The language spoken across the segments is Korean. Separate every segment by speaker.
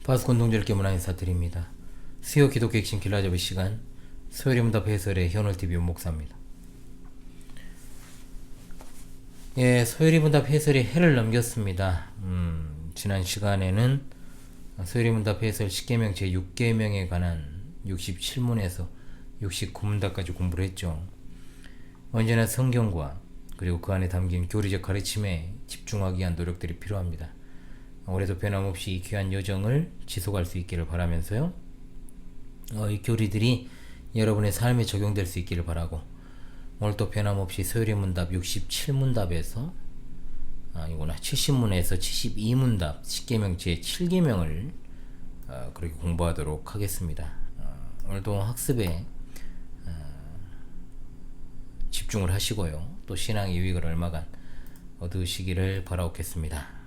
Speaker 1: 파스콘 동절께 문화 인사드립니다. 수요 기독교 핵심 길라잡의 시간 소요리문답 해설의 현월TV 윤목사입니다. 소요리문답 해설이 해를 넘겼습니다. 지난 시간에는 소요리문답 해설 10계명 제6계명에 관한 67문에서 69문답까지 공부를 했죠. 언제나 성경과 그리고 그 안에 담긴 교리적 가르침에 집중하기 위한 노력들이 필요합니다. 올해도 변함없이 이 귀한 여정을 지속할 수 있기를 바라면서요. 이 교리들이 여러분의 삶에 적용될 수 있기를 바라고, 오늘도 변함없이 소요리 문답 67문답에서 이거나 70문에서 72문답 10계명 제7계명을 그렇게 공부하도록 하겠습니다. 오늘도 학습에 집중을 하시고요. 또 신앙의 유익을 얼마간 얻으시기를 바라옵겠습니다.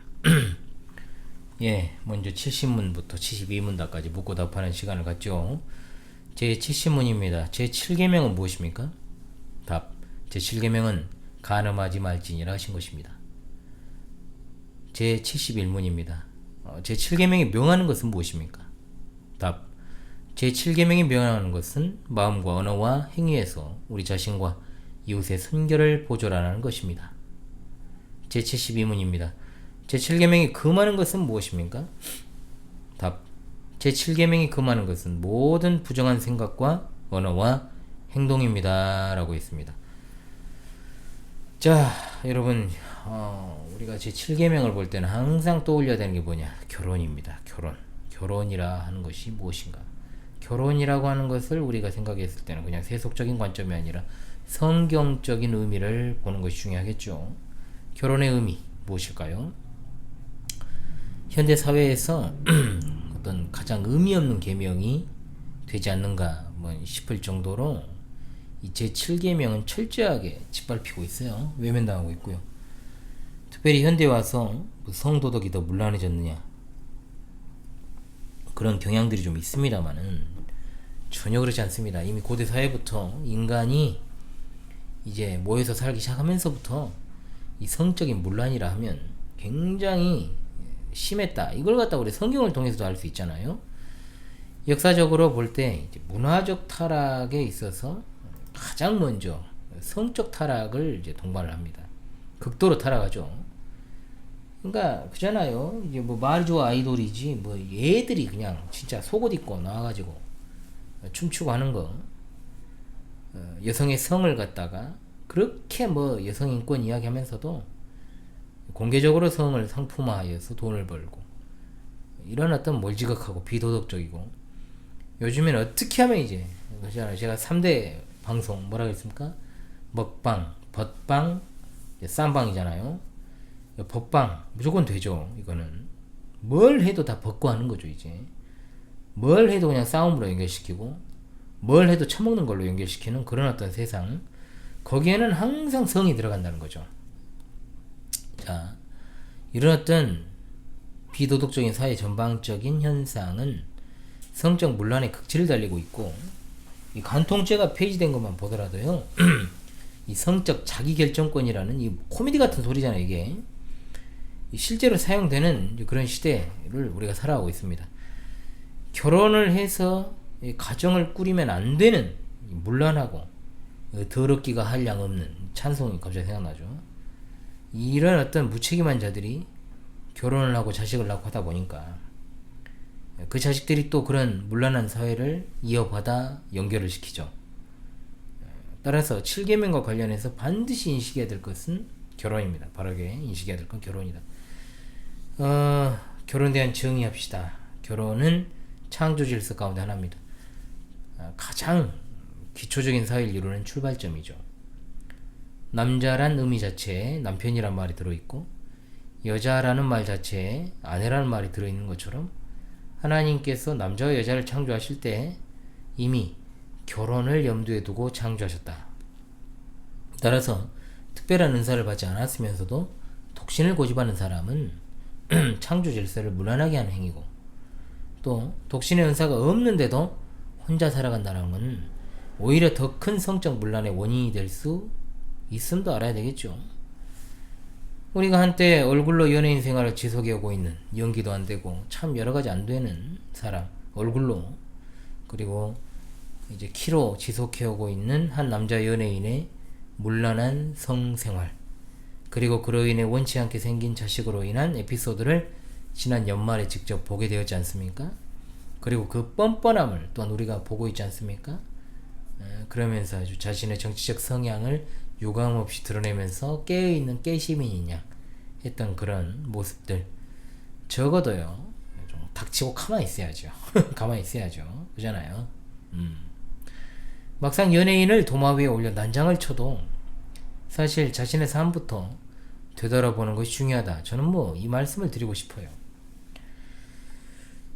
Speaker 1: 먼저 70문부터 72문답까지 묻고 답하는 시간을 갖죠. 제70문입니다. 제7계명은 무엇입니까? 답. 제7계명은 간음하지 말지니라 하신 것입니다. 제71문입니다. 제7계명이 명하는 것은 무엇입니까? 답. 제7계명이 명하는 것은 마음과 언어와 행위에서 우리 자신과 이웃의 선결을 보존하는 것입니다. 제72문입니다. 제7계명이 금하는 것은 무엇입니까? 답. 제7계명이 금하는 것은 모든 부정한 생각과 언어와 행동입니다. 라고 했습니다. 자, 여러분, 우리가 제7계명을 볼 때는 항상 떠올려야 되는 게 뭐냐? 결혼입니다. 결혼이라 하는 것이 무엇인가? 결혼이라고 하는 것을 우리가 생각했을 때는 그냥 세속적인 관점이 아니라 성경적인 의미를 보는 것이 중요하겠죠. 결혼의 의미 무엇일까요? 현대 사회에서 어떤 가장 의미 없는 계명이 되지 않는가 싶을 정도로 이 제7계명은 철저하게 짓밟히고 있어요. 외면당하고 있고요. 특별히 현대에 와서 성도덕이 더 문란해졌느냐, 그런 경향들이 좀 있습니다만은 전혀 그렇지 않습니다. 이미 고대 사회부터 인간이 이제 모여서 살기 시작하면서부터 이 성적인 문란이라 하면 굉장히 심했다. 이걸 갖다 우리 성경을 통해서도 알 수 있잖아요. 역사적으로 볼 때 문화적 타락에 있어서 가장 먼저 성적 타락을 이제 동반을 합니다. 극도로 타락하죠. 그러니까 그잖아요. 이제 말이 좋아 아이돌이지 얘들이 그냥 진짜 속옷 입고 나와가지고 춤추고 하는 거, 여성의 성을 갖다가 그렇게 여성 인권 이야기하면서도 공개적으로 성을 상품화하여서 돈을 벌고, 이런 어떤 몰지각하고 비도덕적이고, 요즘에는 어떻게 하면 이제 제가 3대 방송 뭐라고 했습니까? 먹방, 벗방, 쌈방이잖아요. 벗방 무조건 되죠. 이거는 뭘 해도 다 벗고 하는 거죠. 이제 뭘 해도 그냥 싸움으로 연결시키고, 뭘 해도 처먹는 걸로 연결시키는 그런 어떤 세상, 거기에는 항상 성이 들어간다는 거죠. 자, 이런 어떤 비도덕적인 사회 전방적인 현상은 성적 문란의 극치를 달리고 있고, 이 간통죄가 폐지된 것만 보더라도요, 이 성적 자기결정권이라는 이 코미디 같은 소리잖아요. 이게 실제로 사용되는 그런 시대를 우리가 살아가고 있습니다. 결혼을 해서 가정을 꾸리면 안 되는 문란하고 더럽기가 한량 없는 찬송이 갑자기 생각나죠. 이런 어떤 무책임한 자들이 결혼을 하고 자식을 낳고 하다 보니까 그 자식들이 또 그런 문란한 사회를 이어받아 연결을 시키죠. 따라서 7계명과 관련해서 반드시 인식해야 될 것은 결혼입니다. 바르게 인식해야 될 건 결혼이다. 결혼에 대한 정의합시다. 결혼은 창조 질서 가운데 하나입니다. 가장 기초적인 사회를 이루는 출발점이죠. 남자란 의미 자체에 남편이란 말이 들어있고, 여자라는 말 자체에 아내라는 말이 들어있는 것처럼 하나님께서 남자와 여자를 창조하실 때 이미 결혼을 염두에 두고 창조하셨다. 따라서 특별한 은사를 받지 않았으면서도 독신을 고집하는 사람은 창조 질서를 무난하게 하는 행위고, 또 독신의 은사가 없는데도 혼자 살아간다는 것은 오히려 더 큰 성적 문란의 원인이 될 수 있음도 알아야 되겠죠. 우리가 한때 얼굴로 연예인 생활을 지속해오고 있는, 연기도 안 되고 참 여러가지 안 되는 사람 얼굴로, 그리고 이제 키로 지속해오고 있는 한 남자 연예인의 문란한 성생활, 그리고 그로 인해 원치 않게 생긴 자식으로 인한 에피소드를 지난 연말에 직접 보게 되었지 않습니까? 그리고 그 뻔뻔함을 또한 우리가 보고 있지 않습니까? 그러면서 아주 자신의 정치적 성향을 유감없이 드러내면서 깨어있는 깨시민이냐 했던 그런 모습들, 적어도요 좀 닥치고 가만히 있어야죠. 가만히 있어야죠. 그잖아요. 막상 연예인을 도마 위에 올려 난장을 쳐도 사실 자신의 삶부터 되돌아보는 것이 중요하다, 저는 이 말씀을 드리고 싶어요.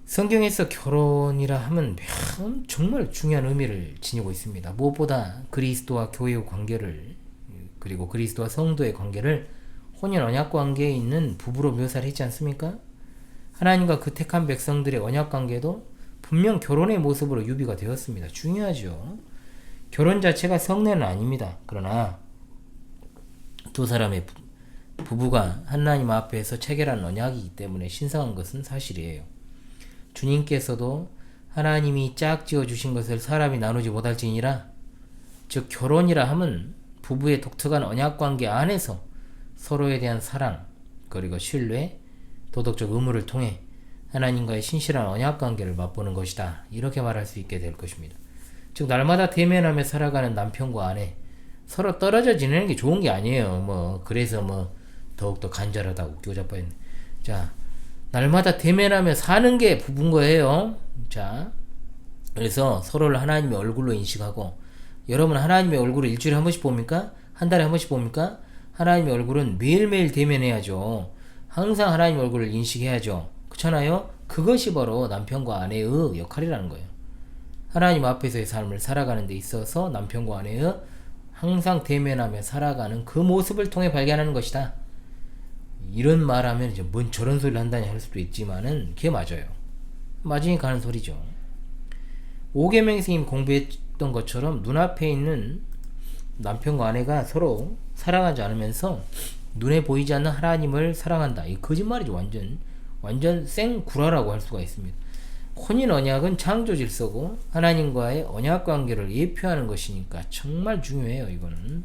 Speaker 1: 성경에서 결혼이라 하면 정말 중요한 의미를 지니고 있습니다. 무엇보다 그리스도와 교회의 관계를, 그리고 그리스도와 성도의 관계를 혼인 언약 관계에 있는 부부로 묘사를 했지 않습니까? 하나님과 그 택한 백성들의 언약 관계도 분명 결혼의 모습으로 유비가 되었습니다. 중요하죠. 결혼 자체가 성례는 아닙니다. 그러나 두 사람의 부부가 하나님 앞에서 체결한 언약이기 때문에 신성한 것은 사실이에요. 주님께서도 하나님이 짝지어 주신 것을 사람이 나누지 못할지니라, 즉 결혼이라 함은 부부의 독특한 언약관계 안에서 서로에 대한 사랑, 그리고 신뢰, 도덕적 의무를 통해 하나님과의 신실한 언약관계를 맛보는 것이다, 이렇게 말할 수 있게 될 것입니다. 즉 날마다 대면하며 살아가는 남편과 아내, 서로 떨어져 지내는 게 좋은 게 아니에요. 그래서 더욱더 간절하다고 교잡아있네. 자, 날마다 대면하며 사는 게 부부인 거예요. 자, 그래서 서로를 하나님의 얼굴로 인식하고, 여러분 하나님의 얼굴을 일주일에 한 번씩 봅니까? 한 달에 한 번씩 봅니까? 하나님의 얼굴은 매일매일 대면해야죠. 항상 하나님의 얼굴을 인식해야죠. 그렇잖아요? 그것이 바로 남편과 아내의 역할이라는 거예요. 하나님 앞에서의 삶을 살아가는 데 있어서 남편과 아내의 항상 대면하며 살아가는 그 모습을 통해 발견하는 것이다. 이런 말하면 이제 뭔 저런 소리를 한다니 할 수도 있지만은 그게 맞아요. 맞으니까 하는 소리죠. 오계명 선생님 공부했던 것처럼 눈앞에 있는 남편과 아내가 서로 사랑하지 않으면서 눈에 보이지 않는 하나님을 사랑한다, 이 거짓말이죠. 완전 생구라라고 할 수가 있습니다. 혼인 언약은 창조 질서고 하나님과의 언약 관계를 예표하는 것이니까 정말 중요해요. 이거는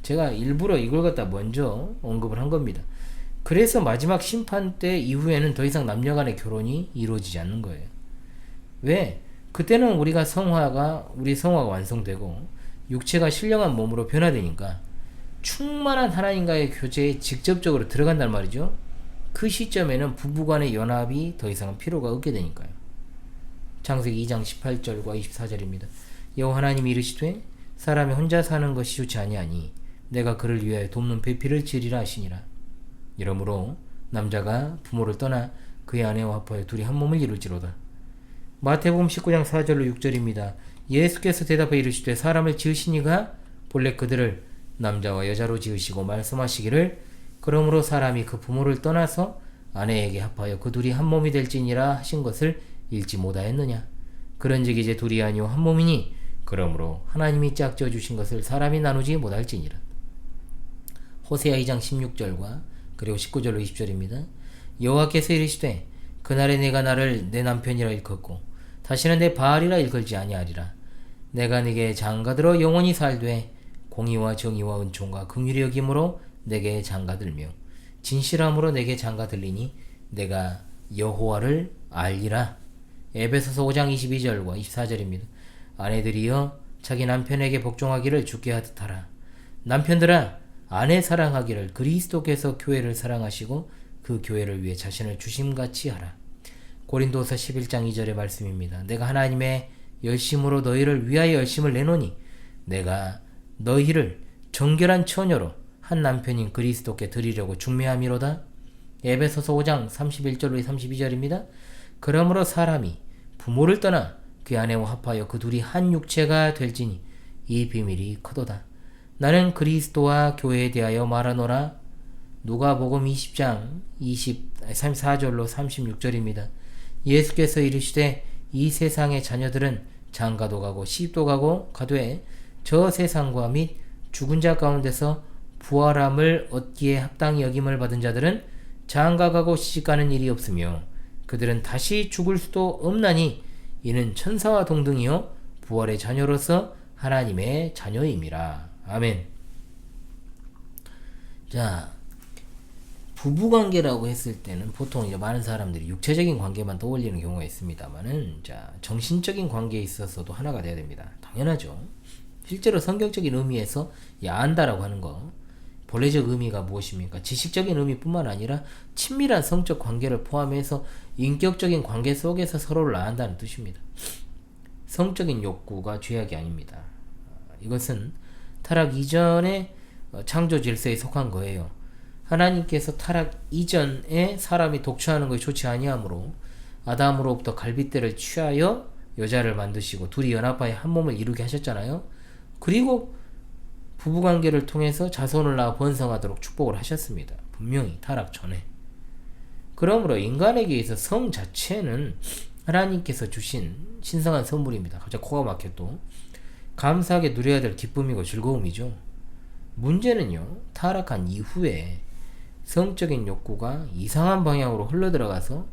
Speaker 1: 제가 일부러 이걸 갖다 먼저 언급을 한 겁니다. 그래서 마지막 심판 때 이후에는 더 이상 남녀간의 결혼이 이루어지지 않는 거예요. 왜? 그때는 우리 성화가 완성되고 육체가 신령한 몸으로 변화되니까 충만한 하나님과의 교제에 직접적으로 들어간단 말이죠. 그 시점에는 부부간의 연합이 더 이상 필요가 없게 되니까요. 창세기 2장 18절과 24절입니다. 여호와 하나님이 이르시되 사람이 혼자 사는 것이 좋지 아니하니 내가 그를 위하여 돕는 배필을 지으리라 하시니라. 이러므로 남자가 부모를 떠나 그의 아내와 합하여 둘이 한 몸을 이룰지로다. 마태복음 19장 4절로 6절입니다. 예수께서 대답하여 이르시되 사람을 지으시니가 본래 그들을 남자와 여자로 지으시고 말씀하시기를 그러므로 사람이 그 부모를 떠나서 아내에게 합하여 그 둘이 한 몸이 될지니라 하신 것을 읽지 못하였느냐. 그런즉 이제 둘이 아니요 한 몸이니 그러므로 하나님이 짝지어 주신 것을 사람이 나누지 못할지니라. 호세아 2장 16절과 그리고 19절로 20절입니다. 여호와께서 이르시되 그날에 내가 나를 내 남편이라 일컫고 다시는 내 바알이라 일컬지 아니하리라. 내가 네게 장가들어 영원히 살되 공의와 정의와 은총과 긍휼히 여김으로 내게 장가들며 진실함으로 내게 장가들리니 내가 여호와를 알리라. 에베소서 5장 22절과 24절입니다. 아내들이여 자기 남편에게 복종하기를 주께 하듯 하라. 남편들아 아내 사랑하기를 그리스도께서 교회를 사랑하시고 그 교회를 위해 자신을 주심같이 하라. 고린도서 11장 2절의 말씀입니다. 내가 하나님의 열심으로 너희를 위하여 열심을 내노니 내가 너희를 정결한 처녀로 한 남편인 그리스도께 드리려고 중매함이로다. 에베소서 5장 31절로 32절입니다. 그러므로 사람이 부모를 떠나 그 아내와 합하여 그 둘이 한 육체가 될지니 이 비밀이 크도다. 나는 그리스도와 교회에 대하여 말하노라. 누가복음 20장 34절로 36절입니다. 예수께서 이르시되 이 세상의 자녀들은 장가도 가고 시집도 가고 가되 저 세상과 및 죽은 자 가운데서 부활함을 얻기에 합당히 여김을 받은 자들은 장가가고 시집가는 일이 없으며 그들은 다시 죽을 수도 없나니 이는 천사와 동등이요 부활의 자녀로서 하나님의 자녀임이라. 아멘. 자, 부부관계라고 했을 때는 보통 이제 많은 사람들이 육체적인 관계만 떠올리는 경우가 있습니다만은, 자, 정신적인 관계에 있어서도 하나가 돼야 됩니다. 당연하죠. 실제로 성경적인 의미에서 야한다라고 하는 거, 본래적 의미가 무엇입니까? 지식적인 의미뿐만 아니라 친밀한 성적 관계를 포함해서 인격적인 관계 속에서 서로를 아한다는 뜻입니다. 성적인 욕구가 죄악이 아닙니다. 이것은 타락 이전의 창조 질서에 속한 거예요. 하나님께서 타락 이전에 사람이 독처하는 것이 좋지 아니하므로 아담으로부터 갈빗대를 취하여 여자를 만드시고 둘이 연합하여 한 몸을 이루게 하셨잖아요. 그리고 부부관계를 통해서 자손을 낳아 번성하도록 축복을 하셨습니다. 분명히 타락 전에. 그러므로 인간에게 있어 성 자체는 하나님께서 주신 신성한 선물입니다. 갑자기 코가 막혀 또. 감사하게 누려야 될 기쁨이고 즐거움이죠. 문제는요, 타락한 이후에 성적인 욕구가 이상한 방향으로 흘러들어가서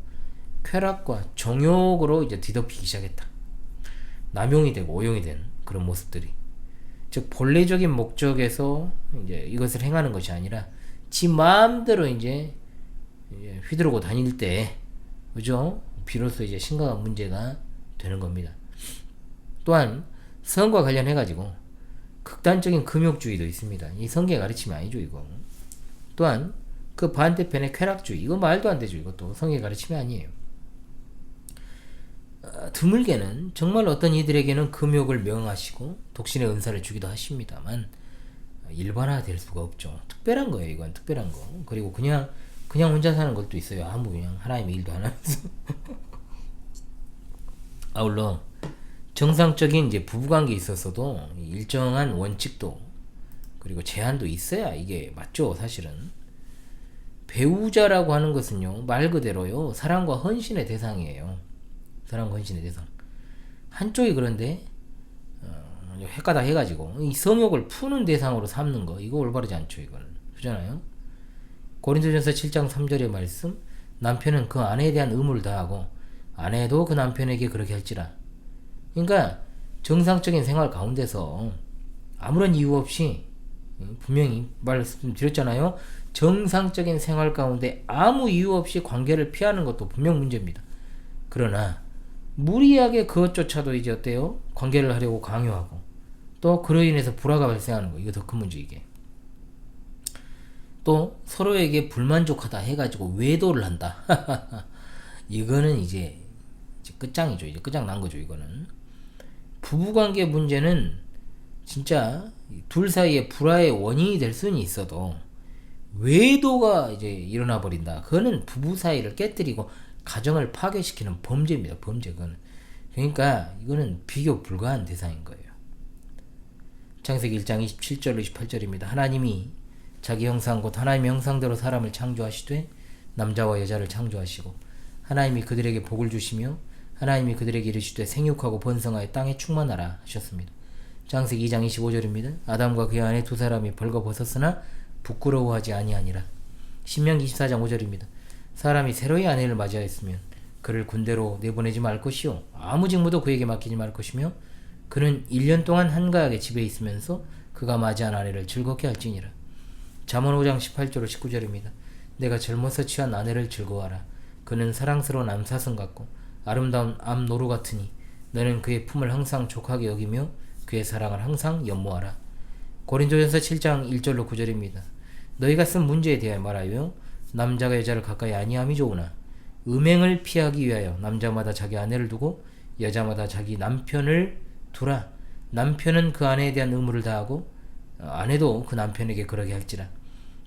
Speaker 1: 쾌락과 정욕으로 이제 뒤덮이기 시작했다. 남용이 되고 오용이 된 그런 모습들이. 즉 본래적인 목적에서 이제 이것을 행하는 것이 아니라 지 마음대로 이제 휘두르고 다닐 때, 그죠? 비로소 이제 심각한 문제가 되는 겁니다. 또한 성과 관련해 가지고 극단적인 금욕주의도 있습니다. 이 성경의 가르침이 아니죠, 이거. 또한 그 반대편의 쾌락주의, 이거 말도 안 되죠. 이것도 성경의 가르침이 아니에요. 드물게는 정말 어떤 이들에게는 금욕을 명하시고 독신의 은사를 주기도 하십니다만 일반화될 수가 없죠. 특별한 거예요. 이건 특별한 거. 그리고 그냥 혼자 사는 것도 있어요. 아무 그냥 하나님의 일도 안 하면서. 아울러 정상적인 이제 부부관계에 있어서도 일정한 원칙도 그리고 제한도 있어야 이게 맞죠. 사실은 배우자라고 하는 것은요, 말 그대로요, 사랑과 헌신의 대상이에요. 사랑과 헌신의 대상. 한쪽이 그런데 헷가다 해가지고 이 성욕을 푸는 대상으로 삼는 거, 이거 올바르지 않죠. 이거는 그잖아요. 고린도전서 7장 3절의 말씀, 남편은 그 아내에 대한 의무를 다하고 아내도 그 남편에게 그렇게 할지라. 그러니까 정상적인 생활 가운데서 아무런 이유 없이, 분명히 말씀드렸잖아요. 정상적인 생활 가운데 아무 이유 없이 관계를 피하는 것도 분명 문제입니다. 그러나 무리하게 그것조차도 이제 어때요? 관계를 하려고 강요하고 또 그로 인해서 불화가 발생하는 거, 이거 더 큰 문제. 이게 또 서로에게 불만족하다 해가지고 외도를 한다. 이거는 이제 끝장이죠. 이제 끝장 난 거죠. 이거는 부부관계 문제는 진짜 둘 사이에 불화의 원인이 될 수는 있어도 외도가 이제 일어나 버린다. 그거는 부부 사이를 깨뜨리고 가정을 파괴시키는 범죄입니다. 범죄. 그거는. 그러니까 이거는 비교 불가한 대상인 거예요. 창세기 1장 27절 28절입니다. 하나님이 자기 형상 곧 하나님의 형상대로 사람을 창조하시되 남자와 여자를 창조하시고 하나님이 그들에게 복을 주시며 하나님이 그들에게 이르시되 생육하고 번성하여 땅에 충만하라 하셨습니다. 창세기 2장 25절입니다. 아담과 그의 아내 두 사람이 벌거벗었으나 부끄러워하지 아니하니라. 신명기 24장 5절입니다. 사람이 새로이 아내를 맞이하였으면 그를 군대로 내보내지 말 것이요 아무 직무도 그에게 맡기지 말 것이며 그는 1년 동안 한가하게 집에 있으면서 그가 맞이한 아내를 즐겁게 할지니라. 잠언 5장 18절 19절입니다. 내가 젊어서 취한 아내를 즐거워하라. 그는 사랑스러운 암사슴 같고 아름다운 암노루 같으니 너는 그의 품을 항상 족하게 여기며 그의 사랑을 항상 연모하라. 고린도전서 7장 1절로 9절입니다. 너희가 쓴 문제에 대하여 말하여 남자가 여자를 가까이 아니함이 좋으나 음행을 피하기 위하여 남자마다 자기 아내를 두고 여자마다 자기 남편을 두라. 남편은 그 아내에 대한 의무를 다하고 아내도 그 남편에게 그러게 할지라.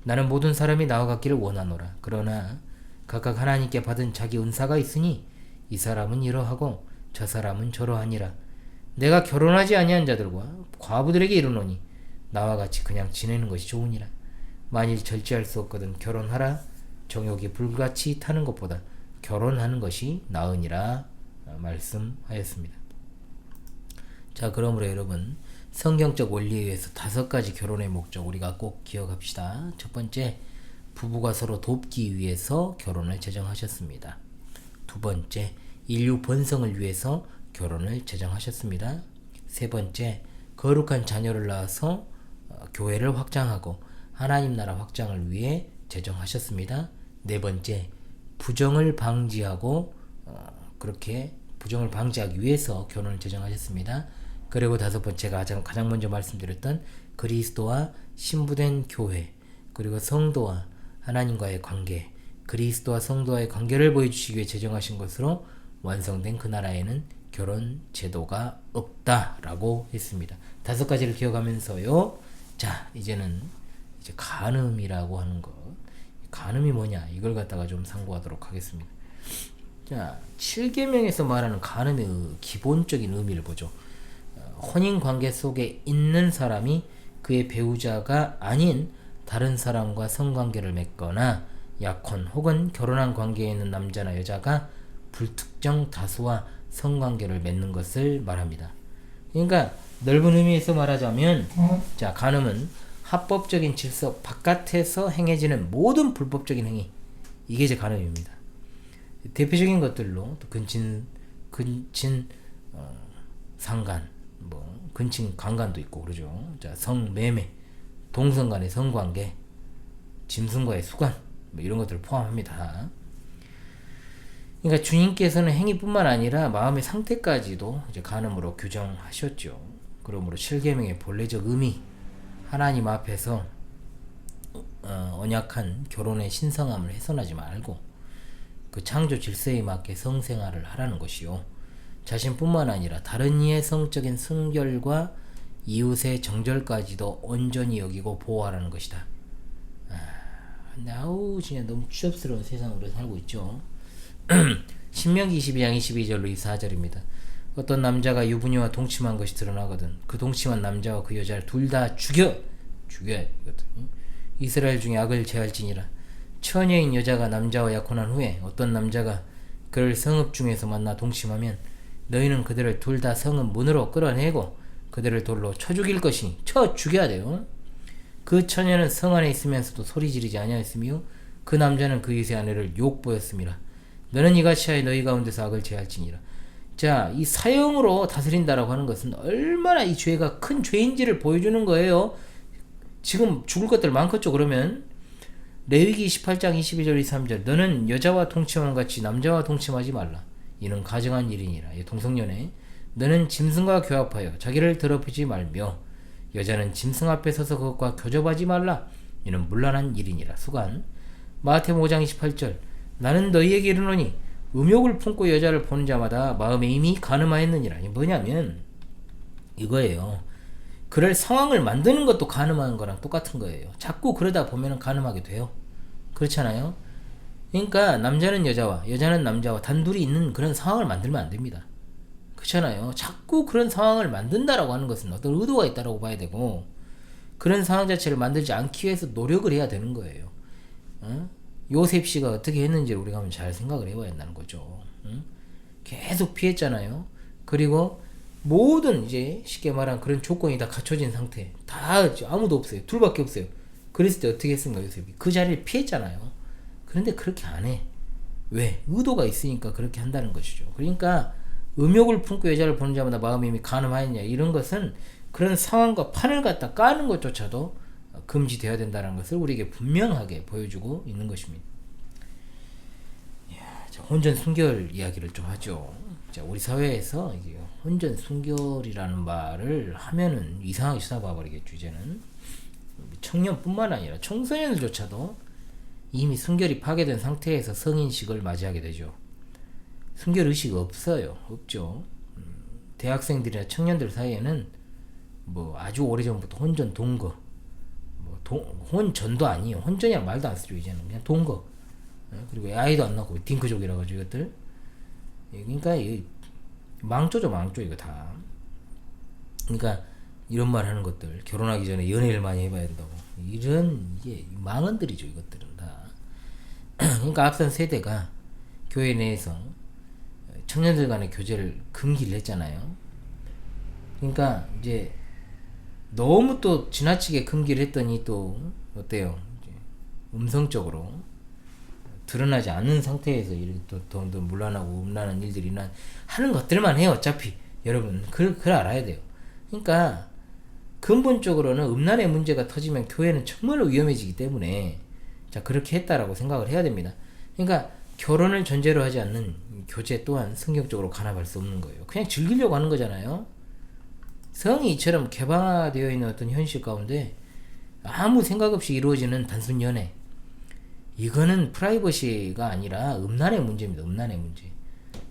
Speaker 1: 나는 모든 사람이 나와 같기를 원하노라. 그러나 각각 하나님께 받은 자기 은사가 있으니 이 사람은 이러하고 저 사람은 저러하니라. 내가 결혼하지 아니한 자들과 과부들에게 이르노니 나와 같이 그냥 지내는 것이 좋으니라. 만일 절제할 수 없거든 결혼하라. 정욕이 불같이 타는 것보다 결혼하는 것이 나으니라 말씀하였습니다. 자, 그러므로 여러분, 성경적 원리에 의해서 5가지 결혼의 목적 우리가 꼭 기억합시다. 첫 번째, 부부가 서로 돕기 위해서 결혼을 제정하셨습니다. 두 번째, 인류 번성을 위해서 결혼을 제정하셨습니다. 세 번째, 거룩한 자녀를 낳아서 교회를 확장하고 하나님 나라 확장을 위해 제정하셨습니다. 네 번째, 부정을 방지하고 그렇게 부정을 방지하기 위해서 결혼을 제정하셨습니다. 그리고 다섯 번째가 가장 먼저 말씀드렸던 그리스도와 신부된 교회, 그리고 성도와 하나님과의 관계, 그리스도와 성도와의 관계를 보여주시기 위해 제정하신 것으로 완성된 그 나라에는 결혼 제도가 없다라고 했습니다. 5가지를 기억하면서요. 자, 이제는 이제 간음이라고 하는 것. 간음이 뭐냐? 이걸 갖다가 좀 상고하도록 하겠습니다. 자, 7계명에서 말하는 간음의 기본적인 의미를 보죠. 혼인 관계 속에 있는 사람이 그의 배우자가 아닌 다른 사람과 성관계를 맺거나 약혼 혹은 결혼한 관계에 있는 남자나 여자가 불특정 다수와 성관계를 맺는 것을 말합니다. 그러니까 넓은 의미에서 말하자면 자, 간음은 합법적인 질서 바깥에서 행해지는 모든 불법적인 행위, 이게 이제 간음입니다. 대표적인 것들로 또 근친 상간, 뭐 근친 강간도 있고 그러죠. 자, 성매매, 동성 간의 성관계, 짐승과의 수관, 뭐 이런 것들을 포함합니다. 그러니까 주님께서는 행위뿐만 아니라 마음의 상태까지도 이제 간음으로 규정하셨죠. 그러므로 7계명의 본래적 의미, 하나님 앞에서 언약한 결혼의 신성함을 훼손하지 말고 그 창조 질서에 맞게 성생활을 하라는 것이요, 자신뿐만 아니라 다른 이의 성적인 순결과 이웃의 정절까지도 온전히 여기고 보호하라는 것이다. 아우 진짜 너무 추접스러운 세상으로 살고 있죠. 신명기 22장 22절로 24절입니다. 어떤 남자가 유부녀와 동침한 것이 드러나거든 그 동침한 남자와 그 여자를 둘 다 죽여야 이거든. 이스라엘 중에 악을 제할지니라. 처녀인 여자가 남자와 약혼한 후에 어떤 남자가 그를 성읍 중에서 만나 동침하면 너희는 그들을 둘 다 성읍 문으로 끌어내고 그들을 돌로 쳐 죽일 것이니 쳐 죽여야 돼요. 그 처녀는 성 안에 있으면서도 소리 지르지 아니하였으며 그 남자는 그 이세 아내를 욕보였습니다. 너는 이같이 하여 너희 가운데서 악을 제할지니라. 자, 이 사형으로 다스린다라고 하는 것은 얼마나 이 죄가 큰 죄인지를 보여주는 거예요. 지금 죽을 것들 많겠죠. 그러면 레위기 28장 22절 23절 너는 여자와 동침함 같이 남자와 동침하지 말라. 이는 가증한 일이니라. 동성연애. 너는 짐승과 교합하여 자기를 더럽히지 말며 여자는 짐승 앞에 서서 그것과 교접하지 말라. 이는 문란한 일이니라. 수간. 마태복음 5장 28절 나는 너희에게 이르노니 음욕을 품고 여자를 보는 자마다 마음에 이미 간음하였느니라. 이게 뭐냐면 이거예요. 그럴 상황을 만드는 것도 간음하는 거랑 똑같은 거예요. 자꾸 그러다 보면 간음하게 돼요. 그렇잖아요. 그러니까 남자는 여자와 여자는 남자와 단둘이 있는 그런 상황을 만들면 안 됩니다. 그렇잖아요. 자꾸 그런 상황을 만든다라고 하는 것은 어떤 의도가 있다라고 봐야 되고, 그런 상황 자체를 만들지 않기 위해서 노력을 해야 되는 거예요. 요셉 씨가 어떻게 했는지를 우리가 한번 잘 생각을 해봐야 한다는 거죠. 계속 피했잖아요. 그리고 모든 이제 쉽게 말하면 그런 조건이 다 갖춰진 상태, 다 아무도 없어요. 둘밖에 없어요. 그랬을 때 어떻게 했습니까? 요셉이 그 자리를 피했잖아요. 그런데 그렇게 안 해. 왜? 의도가 있으니까 그렇게 한다는 것이죠. 그러니까 음욕을 품고 여자를 보는 자마다 마음이 이미 간음하였냐, 이런 것은 그런 상황과 판을 갖다 까는 것조차도 금지되어야 된다는 것을 우리에게 분명하게 보여주고 있는 것입니다. 자, 혼전 순결 이야기를 좀 하죠. 자, 우리 사회에서 이게 혼전 순결이라는 말을 하면은 이상하게 쳐다봐버리겠죠. 이제는 청년뿐만 아니라 청소년들조차도 이미 순결이 파괴된 상태에서 성인식을 맞이하게 되죠. 순결 의식 없어요. 없죠. 대학생들이나 청년들 사이에는 뭐 아주 오래전부터 혼전 동거, 뭐 혼전도 아니에요. 혼전이란 말도 안 쓰죠. 이제는 그냥 동거. 그리고 아이도 안 낳고 딩크족이라고 하죠. 이것들. 그러니까 망조죠. 망조 이거 다. 그러니까 이런 말 하는 것들, 결혼하기 전에 연애를 많이 해봐야 된다고, 이런 이게 망언들이죠. 이것들은 다. 그러니까 앞선 세대가 교회 내에서 청년들 간의 교제를 금기를 했잖아요. 그러니까 이제 너무 또 지나치게 금기를 했더니 또 어때요? 이제 음성적으로 드러나지 않는 상태에서 이렇게 또 문란하고 음란한 일들이 하는 것들만 해요. 어차피 여러분 그걸 알아야 돼요. 그러니까 근본적으로는 음란의 문제가 터지면 교회는 정말로 위험해지기 때문에 자 그렇게 했다라고 생각을 해야 됩니다. 그러니까 결혼을 전제로 하지 않는 교제 또한 성경적으로 간합할 수 없는 거예요. 그냥 즐기려고 하는 거잖아요. 성이 이처럼 개방화되어 있는 어떤 현실 가운데 아무 생각 없이 이루어지는 단순 연애, 이거는 프라이버시가 아니라 음란의 문제입니다. 음란의 문제.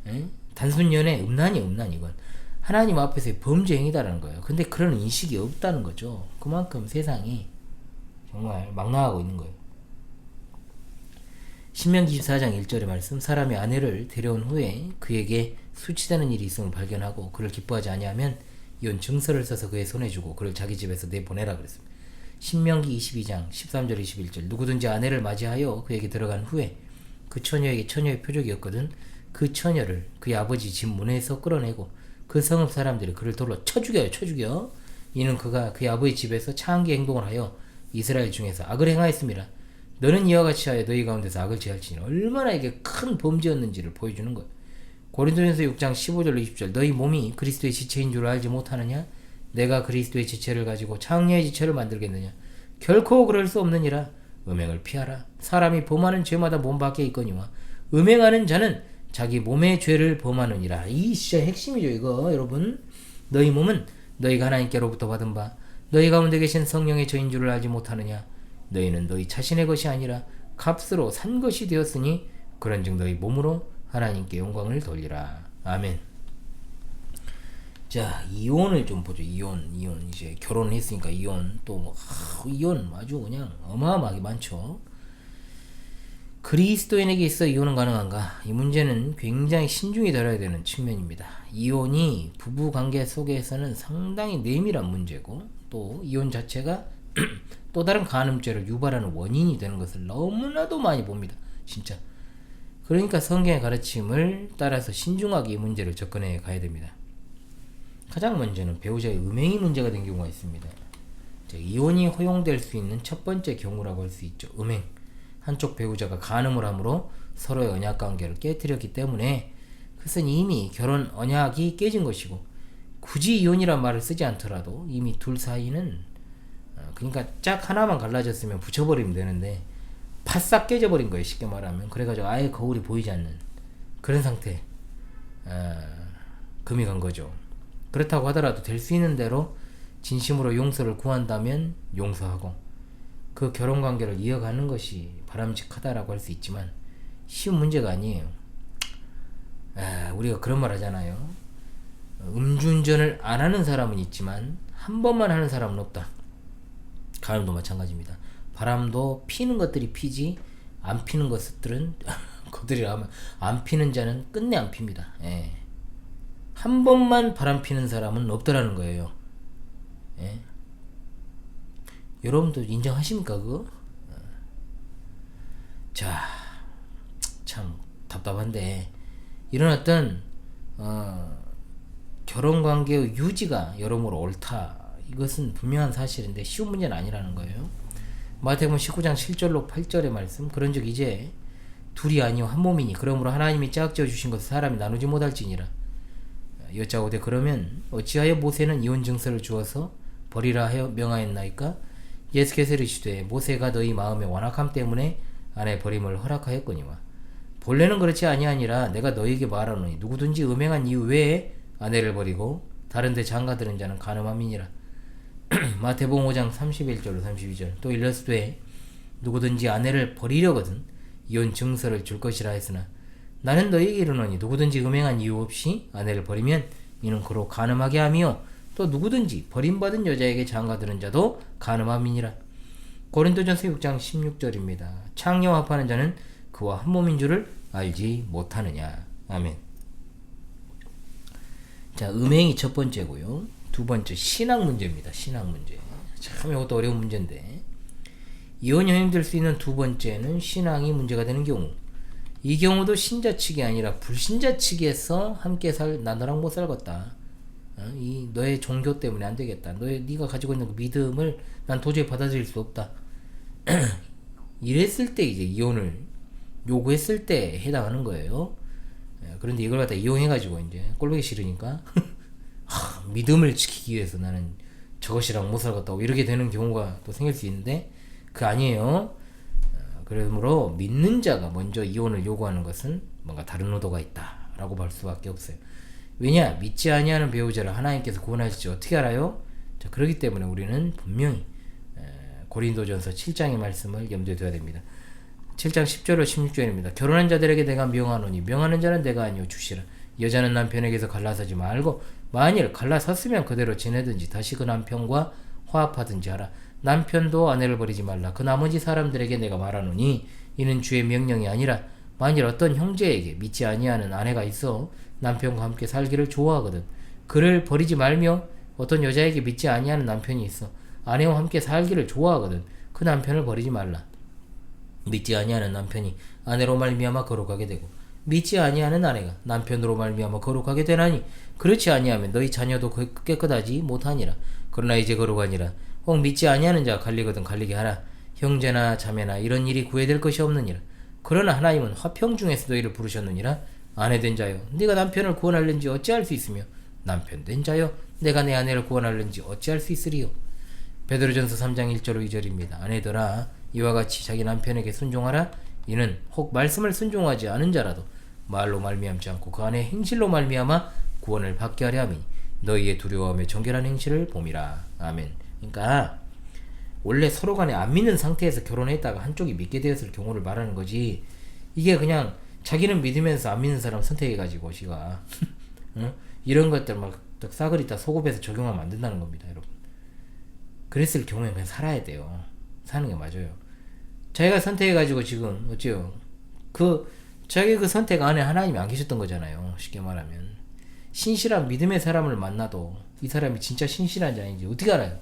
Speaker 1: 에? 단순 연애, 음란 이건 하나님 앞에서의 범죄 행위다라는 거예요. 근데 그런 인식이 없다는 거죠. 그만큼 세상이 정말 막 나가고 있는 거예요. 신명기 24장 1절의 말씀, 사람이 아내를 데려온 후에 그에게 수치되는 일이 있음을 발견하고 그를 기뻐하지 아니하면 이혼 증서를 써서 그의 손에 주고 그를 자기 집에서 내보내라 그랬습니다. 신명기 22장 13절 21절, 누구든지 아내를 맞이하여 그에게 들어간 후에 그 처녀에게 처녀의 표적이었거든 그 처녀를 그의 아버지 집 문에서 끌어내고 그 성읍 사람들이 그를 돌로 쳐 죽여. 이는 그가 그의 아버지 집에서 차은기 행동을 하여 이스라엘 중에서 악을 행하였습니다. 너는 이와 같이 하여 너희 가운데서 악을 제할지니. 얼마나 이게 큰 범죄였는지를 보여주는 거예요. 고린도전서 6장 15절 20절, 너희 몸이 그리스도의 지체인 줄 알지 못하느냐? 내가 그리스도의 지체를 가지고 창녀의 지체를 만들겠느냐? 결코 그럴 수 없느니라. 음행을 피하라. 사람이 범하는 죄마다 몸 밖에 있거니와 음행하는 자는 자기 몸의 죄를 범하느니라. 이 진짜 핵심이죠 이거 여러분. 너희 몸은 너희가 하나님께로부터 받은 바 너희 가운데 계신 성령의 저인 줄을 알지 못하느냐? 너희는 너희 자신의 것이 아니라 값으로 산 것이 되었으니 그런즉 너희 몸으로 하나님께 영광을 돌리라. 아멘. 자, 이혼을 좀 보죠. 이혼 이제 결혼을 했으니까 이혼 또 이혼 아주 그냥 어마어마하게 많죠. 그리스도인에게 있어 이혼은 가능한가? 이 문제는 굉장히 신중히 다뤄야 되는 측면입니다. 이혼이 부부관계 속에서는 상당히 내밀한 문제고 또 이혼 자체가 또 다른 간음죄를 유발하는 원인이 되는 것을 너무나도 많이 봅니다. 진짜. 그러니까 성경의 가르침을 따라서 신중하게 이 문제를 접근해 가야 됩니다. 가장 먼저는 배우자의 음행이 문제가 된 경우가 있습니다. 이혼이 허용될 수 있는 첫 번째 경우라고 할 수 있죠. 음행. 한쪽 배우자가 간음을 함으로 서로의 언약관계를 깨뜨렸기 때문에 그것은 이미 결혼 언약이 깨진 것이고 굳이 이혼이란 말을 쓰지 않더라도 이미 둘 사이는 그러니까 짝 하나만 갈라졌으면 붙여버리면 되는데 바싹 깨져버린 거예요. 쉽게 말하면. 그래가지고 아예 거울이 보이지 않는 그런 상태. 금이 간 거죠. 그렇다고 하더라도 될 수 있는 대로 진심으로 용서를 구한다면 용서하고 그 결혼관계를 이어가는 것이 바람직하다라고 할 수 있지만 쉬운 문제가 아니에요. 우리가 그런 말 하잖아요. 음주운전을 안 하는 사람은 있지만 한 번만 하는 사람은 없다. 간음도 마찬가지입니다. 바람도 피는 것들이 피지 안 피는 것들은 그들이라 하면 안 피는 자는 끝내 안 핍니다. 한 번만 바람 피는 사람은 없더라는 거예요. 여러분도 인정하십니까 그거? 자, 참 답답한데 이런 어떤 결혼관계의 유지가 여러모로 옳다. 이것은 분명한 사실인데 쉬운 문제는 아니라는 거예요. 마태복음 19장 7절로 8절의 말씀, 그런즉 이제 둘이 아니요 한 몸이니 그러므로 하나님이 짝지어 주신 것을 사람이 나누지 못할지니라. 여짜오되 그러면 어찌하여 모세는 이혼 증서를 주어서 버리라 하여 명하였나이까? 예수께서 이르시되 모세가 너희 마음의 완악함 때문에 아내 버림을 허락하였거니와 본래는 그렇지 아니하니라. 내가 너희에게 말하노니 누구든지 음행한 이유 외에 아내를 버리고 다른 데 장가드는 자는 간음함이니라. 마태복음 5장 31절로 32절, 또 일러스되 누구든지 아내를 버리려거든 이혼 증서를 줄 것이라 했으나 나는 너희에게 이르노니 누구든지 음행한 이유 없이 아내를 버리면 이는 그로 간음하게 하며 또 누구든지 버림받은 여자에게 장가드는 자도 간음함이니라. 고린도전서 6장 16절입니다. 창녀와 합하는 자는 그와 한 몸인 줄을 알지 못하느냐. 아멘. 자, 음행이 첫 번째고요. 두 번째, 신앙 문제입니다. 신앙 문제. 참 이것도 어려운 문제인데 이혼이 허용될 수 있는 두 번째는 신앙이 문제가 되는 경우. 이 경우도 신자 측이 아니라 불신자 측에서 함께 나너랑 못 살겠다. 이 너의 종교 때문에 안 되겠다. 네가 가지고 있는 그 믿음을 난 도저히 받아들일 수 없다. 이랬을 때 이제 이혼을 요구했을 때 해당하는 거예요. 그런데 이걸 갖다 이용해가지고 이제 꼴보기 싫으니까 믿음을 지키기 위해서 나는 저것이랑 못 살겠다고 이렇게 되는 경우가 또 생길 수 있는데 그 아니에요. 그러므로 믿는 자가 먼저 이혼을 요구하는 것은 뭔가 다른 의도가 있다라고 볼 수밖에 없어요. 왜냐? 믿지 아니하는 배우자를 하나님께서 구원하실지 어떻게 알아요? 자, 그렇기 때문에 우리는 분명히 고린도전서 7장의 말씀을 염두에 둬야 됩니다. 7장 10절로 16절입니다. 결혼한 자들에게 내가 명하노니 명하는 자는 내가 아니요 주시라. 여자는 남편에게서 갈라서지 말고 만일 갈라섰으면 그대로 지내든지 다시 그 남편과 화합하든지 하라. 남편도 아내를 버리지 말라. 그 나머지 사람들에게 내가 말하노니 이는 주의 명령이 아니라 만일 어떤 형제에게 믿지 아니하는 아내가 있어 남편과 함께 살기를 좋아하거든 그를 버리지 말며 어떤 여자에게 믿지 아니하는 남편이 있어 아내와 함께 살기를 좋아하거든 그 남편을 버리지 말라. 믿지 아니하는 남편이 아내로 말미암아 거룩하게 되고 믿지 아니하는 아내가 남편으로 말미암아 거룩하게 되나니 그렇지 아니하면 너희 자녀도 깨끗하지 못하니라. 그러나 이제 거룩하니라. 혹 믿지 아니하는 자가 갈리거든 갈리게 하라. 형제나 자매나 이런 일이 구애될 것이 없느니라. 그러나 하나님은 화평 중에서 너희를 부르셨느니라. 아내된 자여 네가 남편을 구원하려는지 어찌할 수 있으며 남편된 자여 내가 내 아내를 구원하려는지 어찌할 수 있으리요. 베드로전서 3장 1절 2절입니다. 아내들아 이와 같이 자기 남편에게 순종하라. 이는 혹 말씀을 순종하지 않은 자라도 말로 말미암지 않고 그 안에 행실로 말미암아 구원을 받게 하려 함이니 너희의 두려워하며 정결한 행실을 봄이라. 아멘. 그러니까 원래 서로 간에 안 믿는 상태에서 결혼했다가 한쪽이 믿게 되었을 경우를 말하는 거지 이게 그냥 자기는 믿으면서 안 믿는 사람 선택해가지고 지가 응? 이런 것들 막 싸그리 다 속업해서 적용하면 안 된다는 겁니다 여러분. 그랬을 경우에 그냥 살아야 돼요. 사는 게 맞아요. 자기가 선택해가지고 지금 어째요? 자기 그 선택 안에 하나님이 안 계셨던 거잖아요. 쉽게 말하면 신실한 믿음의 사람을 만나도 이 사람이 진짜 신실한지 아닌지 어떻게 알아요?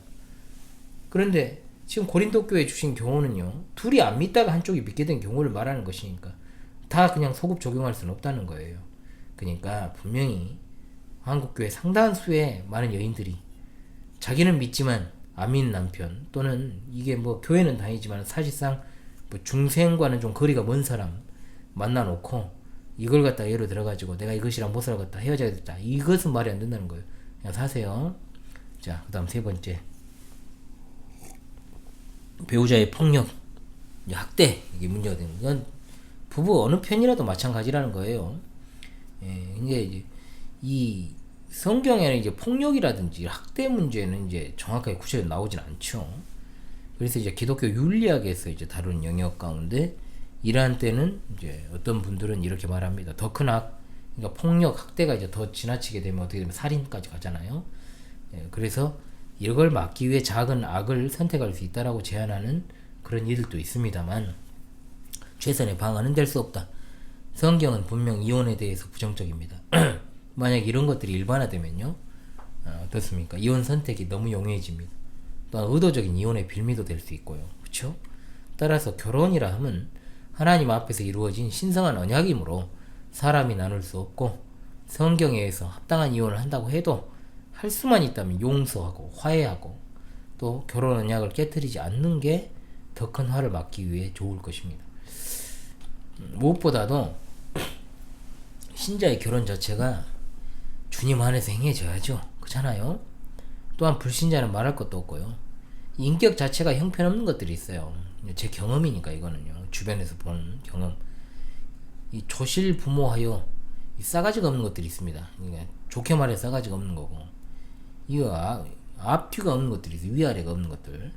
Speaker 1: 그런데 지금 고린도 교회 주신 경우는요. 둘이 안 믿다가 한쪽이 믿게 된 경우를 말하는 것이니까 다 그냥 소급 적용할 수는 없다는 거예요. 그러니까 분명히 한국교회 상당수의 많은 여인들이 자기는 믿지만 안 믿는 남편 또는 이게 뭐 교회는 다니지만 사실상 뭐 중생과는 좀 거리가 먼 사람 만나놓고 이걸 갖다 예로 들어가지고 내가 이것이랑 못 살겠다 헤어져야겠다 이것은 말이 안 된다는 거예요. 그냥 사세요. 자, 그 다음 세 번째 배우자의 폭력, 학대 이게 문제가 되는 건 부부 어느 편이라도 마찬가지라는 거예요. 이게 이제 이 성경에는 이제 폭력이라든지 학대 문제는 이제 정확하게 구체적으로 나오진 않죠. 그래서 이제 기독교 윤리학에서 이제 다루는 영역 가운데 이러한 때는 이제 어떤 분들은 이렇게 말합니다. 더 큰 악, 그러니까 폭력, 학대가 이제 더 지나치게 되면 어떻게 되면 살인까지 가잖아요. 그래서 이걸 막기 위해 작은 악을 선택할 수 있다라고 제안하는 그런 이들도 있습니다만 최선의 방안은 될 수 없다. 성경은 분명 이혼에 대해서 부정적입니다. 만약 이런 것들이 일반화되면요, 어떻습니까? 이혼 선택이 너무 용이해집니다. 또한 의도적인 이혼의 빌미도 될 수 있고요. 그렇죠? 따라서 결혼이라 함은 하나님 앞에서 이루어진 신성한 언약이므로 사람이 나눌 수 없고 성경에 의해서 합당한 이혼을 한다고 해도 할 수만 있다면 용서하고 화해하고 또 결혼 언약을 깨뜨리지 않는 게 더 큰 화를 막기 위해 좋을 것입니다. 무엇보다도 신자의 결혼 자체가 주님 안에서 행해져야죠. 그렇잖아요. 또한 불신자는 말할 것도 없고요. 인격 자체가 형편없는 것들이 있어요. 제 경험이니까 이거는요. 주변에서 본 경험. 이 조실 부모하여 이 싸가지가 없는 것들이 있습니다. 그러니까 좋게 말해 싸가지가 없는 거고 이거 앞뒤가 없는 것들이 있어요. 위아래가 없는 것들.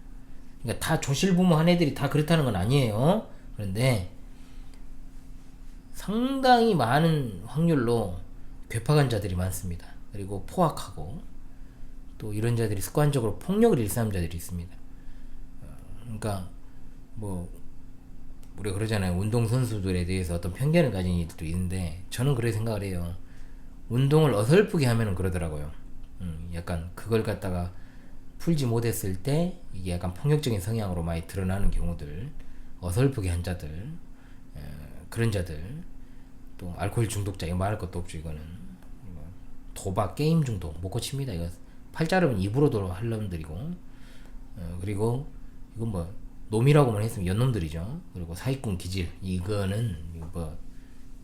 Speaker 1: 그러니까 다 조실 부모한 애들이 다 그렇다는 건 아니에요. 그런데 상당히 많은 확률로 괴팍한 자들이 많습니다. 그리고 포악하고 또 이런 자들이 습관적으로 폭력을 일삼는 자들이 있습니다. 그러니까 뭐 우리가 그러잖아요. 운동선수들에 대해서 어떤 편견을 가진 이들도 있는데 저는 그렇게 생각을 해요. 운동을 어설프게 하면은 그러더라고요. 약간 그걸 갖다가 풀지 못했을 때 이게 약간 폭력적인 성향으로 많이 드러나는 경우들, 어설프게 한 자들, 그런 자들, 또 알코올 중독자 이거 말할 것도 없죠. 이거는 도박, 게임 중독 못 고칩니다. 이거 팔자르면 입으로도 할 놈들이고, 그리고 이건 뭐 놈이라고만 했으면 연놈들이죠. 그리고 사기꾼 기질, 이거는 뭐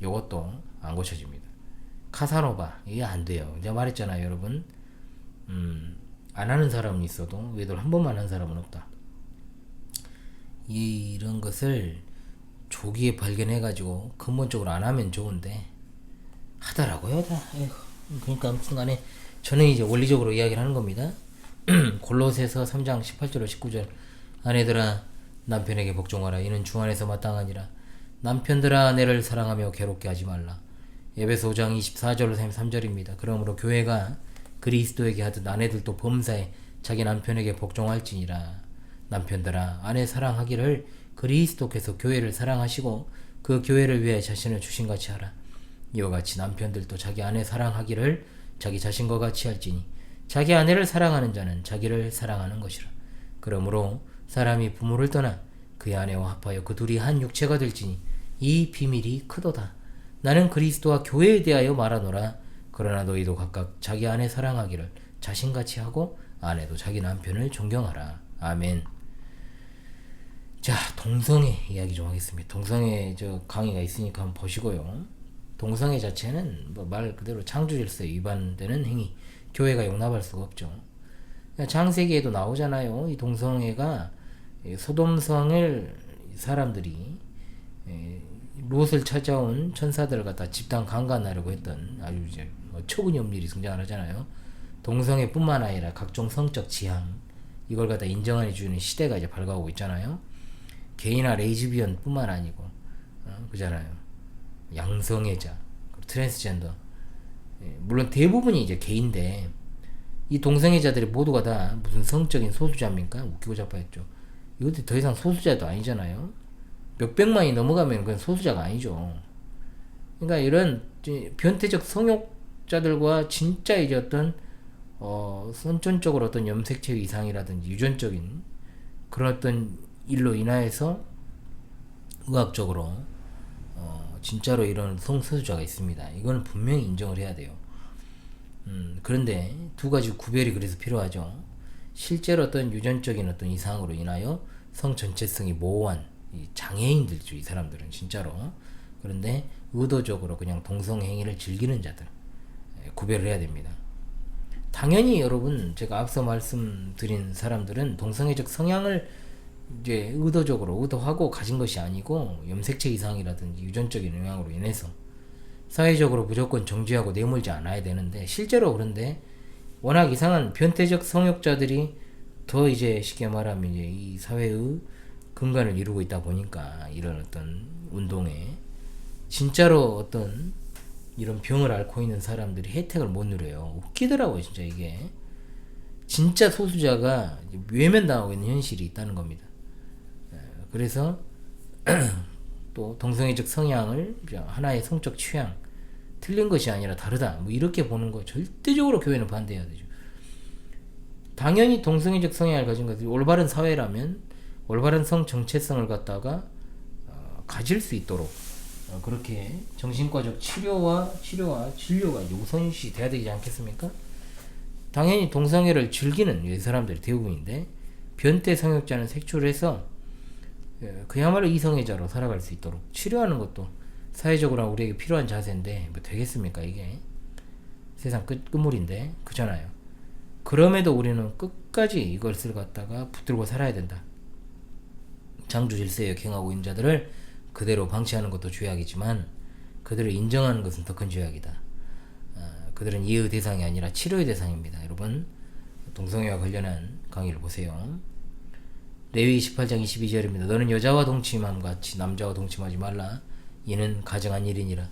Speaker 1: 요것도 안 고쳐집니다. 카사노바 이게 안 돼요. 제가 말했잖아요, 여러분. 안 하는 사람은 있어도 외도를 한 번만 한 사람은 없다. 이런 것을 조기에 발견해가지고 근본적으로 안 하면 좋은데 하더라고요, 다. 에휴. 그러니까 아무튼간에 저는 이제 원리적으로 이야기를 하는 겁니다. 골로새서 3장 18절 19절 아내들아 남편에게 복종하라. 이는 주 안에서 마땅하니라. 남편들아 아내를 사랑하며 괴롭게 하지 말라. 에베소 5장 24절 33절입니다. 그러므로 교회가 그리스도에게 하듯 아내들도 범사에 자기 남편에게 복종할지니라. 남편들아 아내 사랑하기를 그리스도께서 교회를 사랑하시고 그 교회를 위해 자신을 주신같이 하라. 이와 같이 남편들도 자기 아내 사랑하기를 자기 자신과 같이 할지니 자기 아내를 사랑하는 자는 자기를 사랑하는 것이라. 그러므로 사람이 부모를 떠나 그의 아내와 합하여 그 둘이 한 육체가 될지니 이 비밀이 크도다. 나는 그리스도와 교회에 대하여 말하노라. 그러나 너희도 각각 자기 아내 사랑하기를 자신같이 하고 아내도 자기 남편을 존경하라. 아멘. 자, 동성애 이야기 좀 하겠습니다. 동성애 저 강의가 있으니까 한번 보시고요. 동성애 자체는 뭐 말 그대로 창조질서에 위반되는 행위, 교회가 용납할 수가 없죠. 창세기에도 나오잖아요. 이 동성애가 소돔성을 사람들이 롯을 찾아온 천사들을 갖다 집단 강간하려고 했던 아주 이제 초근염 일이 등장을 하잖아요. 동성애뿐만 아니라 각종 성적 지향 이걸 갖다 인정해 주는 시대가 이제 밝아오고 있잖아요. 게이나 레이즈비언뿐만 아니고 그잖아요. 양성애자, 트랜스젠더, 물론 대부분이 이제 게인데 이 동성애자들이 모두가 다 무슨 성적인 소수자입니까? 웃기고 자빠했죠. 이것도 더 이상 소수자도 아니잖아요. 몇백만이 넘어가면 그건 소수자가 아니죠. 그러니까 이런 변태적 성욕자들과 진짜 이제 어떤 선천적으로 어떤 염색체 이상이라든지 유전적인 그런 어떤 일로 인하여서 의학적으로 진짜로 이런 성소수자가 있습니다. 이거는 분명히 인정을 해야 돼요. 그런데 두 가지 구별이 그래서 필요하죠. 실제로 어떤 유전적인 어떤 이상으로 인하여 성 전체성이 모호한 이 장애인들이죠. 이 사람들은 진짜로. 그런데 의도적으로 그냥 동성행위를 즐기는 자들 구별을 해야 됩니다. 당연히 여러분 제가 앞서 말씀드린 사람들은 동성애적 성향을 이제 의도하고 가진 것이 아니고 염색체 이상이라든지 유전적인 영향으로 인해서 사회적으로 무조건 정지하고 내몰지 않아야 되는데 실제로 그런데 워낙 이상한 변태적 성욕자들이 더 이제 쉽게 말하면 이제 이 사회의 근간을 이루고 있다 보니까 이런 어떤 운동에 진짜로 어떤 이런 병을 앓고 있는 사람들이 혜택을 못 누려요. 웃기더라고요, 진짜 이게. 진짜 소수자가 외면당하고 있는 현실이 있다는 겁니다. 그래서 또 동성애적 성향을 하나의 성적 취향, 틀린 것이 아니라 다르다, 뭐 이렇게 보는 거 절대적으로 교회는 반대해야 되죠. 당연히 동성애적 성향을 가진 것이 올바른 사회라면 올바른 성 정체성을 갖다가 가질 수 있도록 그렇게 정신과적 치료와 진료가 우선시 돼야 되지 않겠습니까? 당연히 동성애를 즐기는 사람들이 대부분인데 변태 성욕자는 색출을 해서 그야말로 이성애자로 살아갈 수 있도록 치료하는 것도 사회적으로 우리에게 필요한 자세인데 뭐 되겠습니까? 이게 세상 끝물인데 그잖아요. 그럼에도 우리는 끝까지 이것을 갖다가 붙들고 살아야 된다. 창조 질서에 경하고 있는 자들을 그대로 방치하는 것도 죄악이지만 그들을 인정하는 것은 더 큰 죄악이다. 그들은 이해의 대상이 아니라 치료의 대상입니다. 여러분 동성애와 관련한 강의를 보세요. 레위 18장 22절입니다. 너는 여자와 동침함 같이 남자와 동침하지 말라. 이는 가증한 일이니라.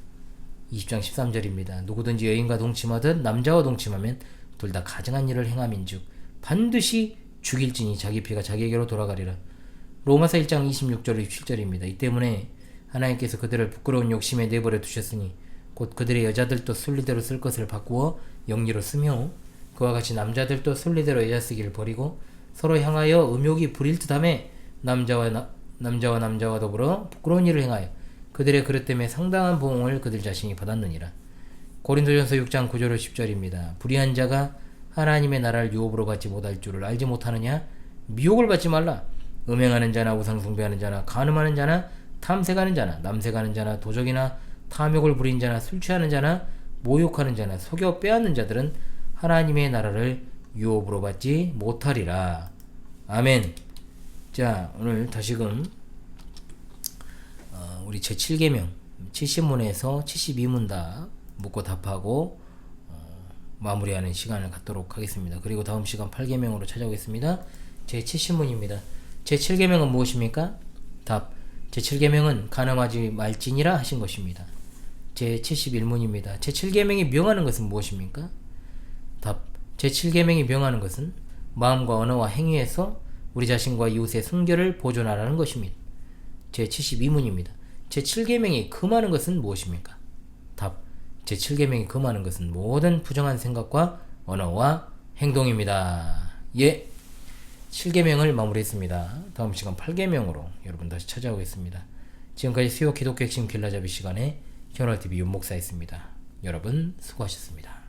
Speaker 1: 20장 13절입니다. 누구든지 여인과 동침하듯 남자와 동침하면 둘 다 가증한 일을 행함인즉 반드시 죽일지니 자기 피가 자기에게로 돌아가리라. 로마서 1장 26절 27절입니다. 이 때문에 하나님께서 그들을 부끄러운 욕심에 내버려 두셨으니 곧 그들의 여자들도 순리대로 쓸 것을 바꾸어 영리로 쓰며 그와 같이 남자들도 순리대로 여자 쓰기를 버리고 서로 향하여 음욕이 부릴 듯하며 남자와 더불어 부끄러운 일을 행하여 그들의 그릇 때문에 상당한 보응을 그들 자신이 받았느니라. 고린도전서 6장 9절 10절입니다. 불의한 자가 하나님의 나라를 유업으로 받지 못할 줄을 알지 못하느냐? 미혹을 받지 말라. 음행하는 자나 우상 숭배하는 자나 간음하는 자나 탐색하는 자나 남색하는 자나 도적이나 탐욕을 부린 자나 술 취하는 자나 모욕하는 자나 속여 빼앗는 자들은 하나님의 나라를 유업으로 받지 못하리라. 아멘. 자, 오늘 다시금 우리 제7계명 70문에서 72문답 묻고 답하고 마무리하는 시간을 갖도록 하겠습니다. 그리고 다음 시간 8계명으로 찾아오겠습니다. 제70문입니다. 제7계명은 무엇입니까? 답. 제7계명은 간음하지 말지니라 하신 것입니다. 제71문입니다. 제7계명이 명하는 것은 무엇입니까? 답. 제7계명이 명하는 것은 마음과 언어와 행위에서 우리 자신과 이웃의 순결을 보존하라는 것입니다. 제72문입니다. 제7계명이 금하는 것은 무엇입니까? 답. 제7계명이 금하는 것은 모든 부정한 생각과 언어와 행동입니다. 예, 7계명을 마무리했습니다. 다음 시간 8계명으로 여러분 다시 찾아오겠습니다. 지금까지 수요 기독교 핵심 길라잡이 시간에 현월TV 윤목사였습니다. 여러분 수고하셨습니다.